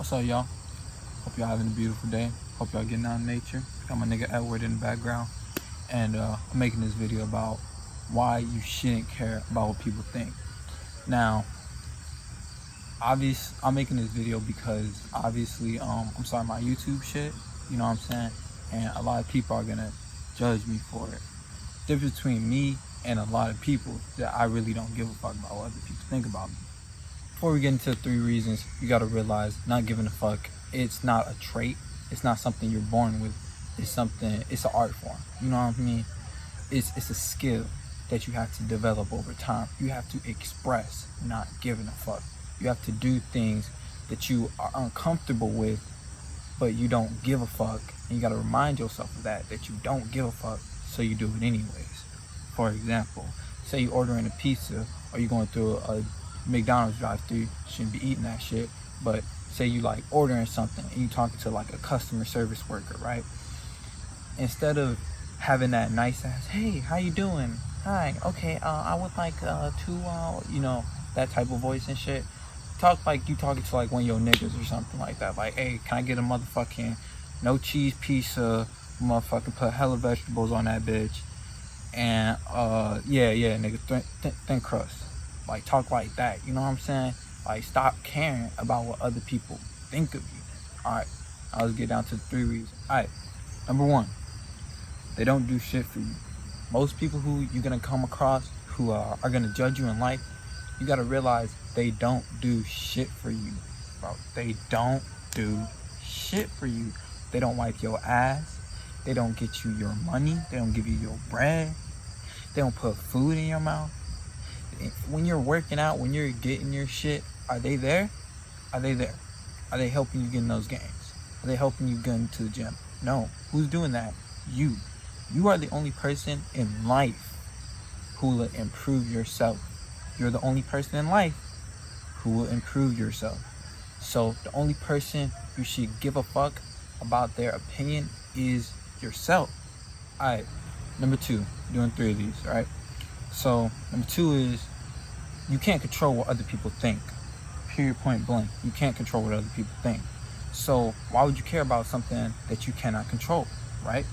What's up, y'all? Hope y'all having a beautiful day. Hope y'all getting out in nature. Got my nigga Edward in the background. And I'm making this video about why you shouldn't care about what people think. Now, I'm making this video because obviously, I'm starting my YouTube shit, you know what I'm saying? And a lot of people are gonna judge me for it. The difference between me and a lot of people that I really don't give a fuck about what other people think about me. Before we get into the 3 reasons, you gotta realize not giving a fuck, it's not a trait. It's not something you're born with. It's an art form. You know what I mean? It's a skill that you have to develop over time. You have to express not giving a fuck. You have to do things that you are uncomfortable with, but you don't give a fuck. And you gotta remind yourself of that you don't give a fuck, so you do it anyways. For example, say you ordering a pizza or you going through a McDonald's drive-thru, shouldn't be eating that shit, but say you like ordering something and you talking to like a customer service worker, right? Instead of having that nice ass, hey, how you doing? Hi, okay, I would like to, you know, that type of voice and shit. Talk like you talking to like one of your niggas or something like that. Like, hey, can I get a motherfucking no cheese pizza? Motherfucking put hella vegetables on that bitch. And yeah, nigga, thin crust. Like, talk like that, you know what I'm saying? Like, stop caring about what other people think of you. Alright, now let's get down to the 3 reasons. Alright, number 1, they don't do shit for you. Most people who you're gonna come across who are gonna judge you in life, you gotta realize they don't do shit for you, bro. They don't do shit for you. They don't wipe your ass. They don't get you your money. They don't give you your bread. They don't put food in your mouth. When you're working out, when you're getting your shit, are they there? Are they there? Are they helping you get in those games? Are they helping you get into the gym? No. Who's doing that? You. You are the only person in life who will improve yourself. You're the only person in life who will improve yourself. So the only person you should give a fuck about their opinion is yourself. Alright, number 2, doing 3 of these, right? So number 2 is you can't control what other people think. Period, point blank. You can't control what other people think. So why would you care about something that you cannot control, right?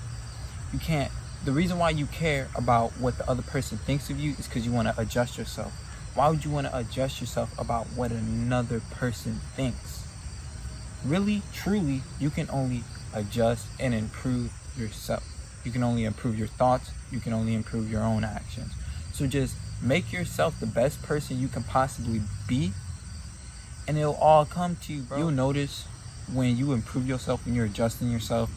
You can't. The reason why you care about what the other person thinks of you is because you want to adjust yourself. Why would you want to adjust yourself about what another person thinks? Really, truly, you can only adjust and improve yourself. You can only improve your thoughts. You can only improve your own actions. So just make yourself the best person you can possibly be, and it'll all come to you, bro. You'll notice when you improve yourself, when you're adjusting yourself,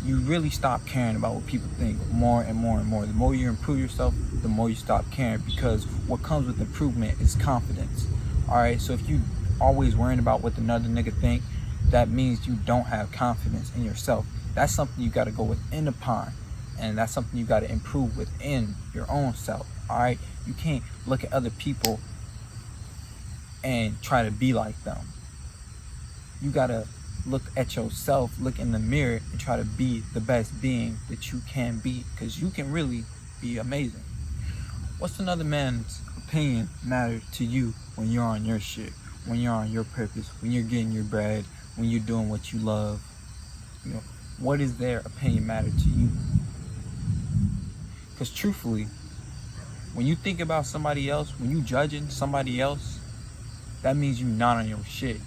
you really stop caring about what people think more and more and more. The more you improve yourself, the more you stop caring, because what comes with improvement is confidence. Alright, so if you always worrying about what another nigga think, that means you don't have confidence in yourself. That's something you gotta go within upon, and that's something you gotta improve within your own self. Alright, you can't look at other people and try to be like them. You gotta look at yourself, look in the mirror, and try to be the best being that you can be, because you can really be amazing. What's another man's opinion matter to you when you're on your shit, when you're on your purpose, when you're getting your bread, when you're doing what you love? You know, what is their opinion matter to you? Because truthfully, when you think about somebody else, when you judging somebody else, that means you're not on your shit.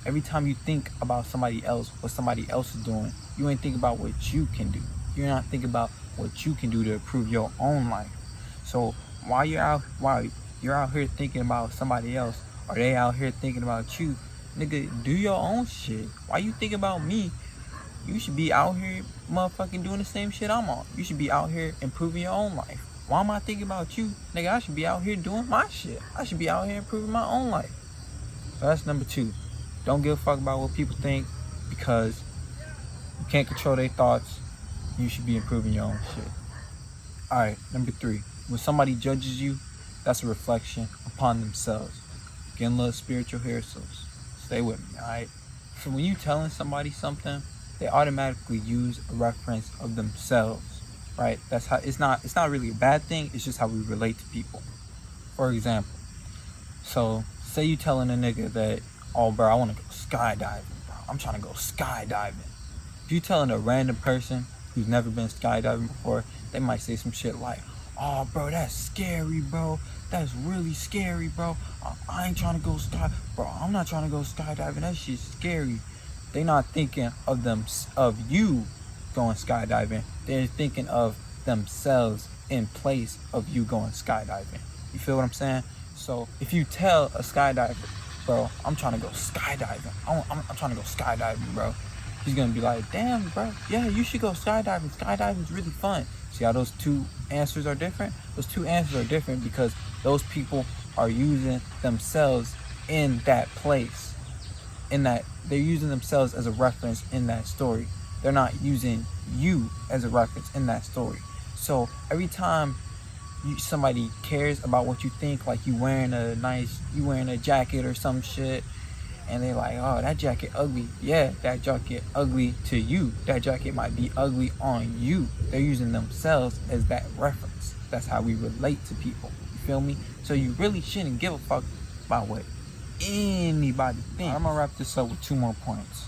Every time you think about somebody else, what somebody else is doing, you ain't think about what you can do. You're not thinking about what you can do to improve your own life. So while you're out here thinking about somebody else, or they out here thinking about you, nigga, do your own shit. Why you think about me? You should be out here motherfucking doing the same shit I'm on. You should be out here improving your own life. Why am I thinking about you? Nigga, I should be out here doing my shit. I should be out here improving my own life. So that's number 2. Don't give a fuck about what people think, because you can't control their thoughts. You should be improving your own shit. Alright, number 3. When somebody judges you, that's a reflection upon themselves. Getting a little spiritual here, so stay with me, alright? So when you telling somebody something, they automatically use a reference of themselves, right? That's how it's not really a bad thing, it's just how we relate to people. For example, so say you telling a nigga that oh, bro, I want to go skydiving, bro. I'm trying to go skydiving. If you telling a random person who's never been skydiving before, they might say some shit like, oh, bro, that's scary, bro. That's really scary, bro. I ain't trying to go bro. I'm not trying to go skydiving. That shit's scary. They not thinking of you going skydiving. They're thinking of themselves in place of you going skydiving. You feel what I'm saying? So if you tell a skydiver, bro, I'm trying to go skydiving. I'm trying to go skydiving, bro. He's gonna be like, damn, bro, yeah, you should go skydiving. Skydiving's really fun. See how those two answers are different? Those two answers are different because those people are using themselves in that place. They're using themselves as a reference in that story. They're not using you as a reference in that story. So every time somebody cares about what you think, like you wearing a jacket or some shit, and they're like, oh, that jacket ugly. Yeah, that jacket ugly to you. That jacket might be ugly on you. They're using themselves as that reference. That's how we relate to people. You feel me? So you really shouldn't give a fuck about what anybody thinks. I'm gonna wrap this up with 2 more points.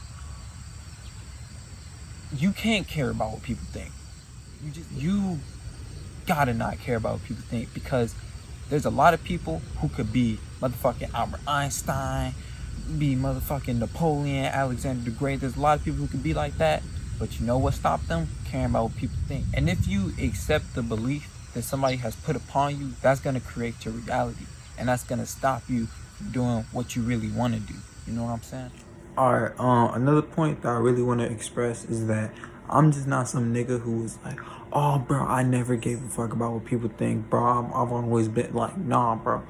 You can't care about what people think. You gotta not care about what people think, because there's a lot of people who could be motherfucking Albert Einstein, be motherfucking Napoleon, Alexander the Great. There's a lot of people who could be like that, but you know what stopped them? Caring about what people think. And if you accept the belief that somebody has put upon you, that's gonna create your reality, and that's gonna stop you from doing what you really want to do. You know what I'm saying? Alright, another point that I really want to express is that I'm just not some nigga who was like, oh, bro, I never gave a fuck about what people think, bro. I've always been like, nah, bro.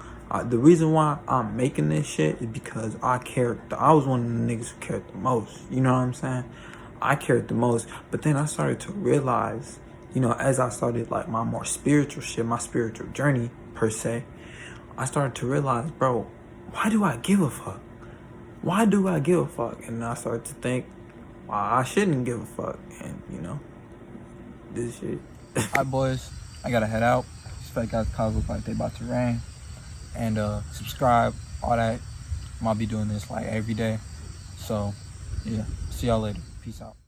The reason why I'm making this shit is because I cared. I was one of the niggas who cared the most. You know what I'm saying? I cared the most. But then I started to realize, you know, as I started like my more spiritual shit, my spiritual journey per se, I started to realize, bro, why do I give a fuck? Why do I give a fuck? And I started to think, why I shouldn't give a fuck. And, you know, this shit. Alright, boys, I gotta head out. These fake ass clouds look like they about to rain. And subscribe, all that. I'll be doing this like every day. So, yeah, see y'all later. Peace out.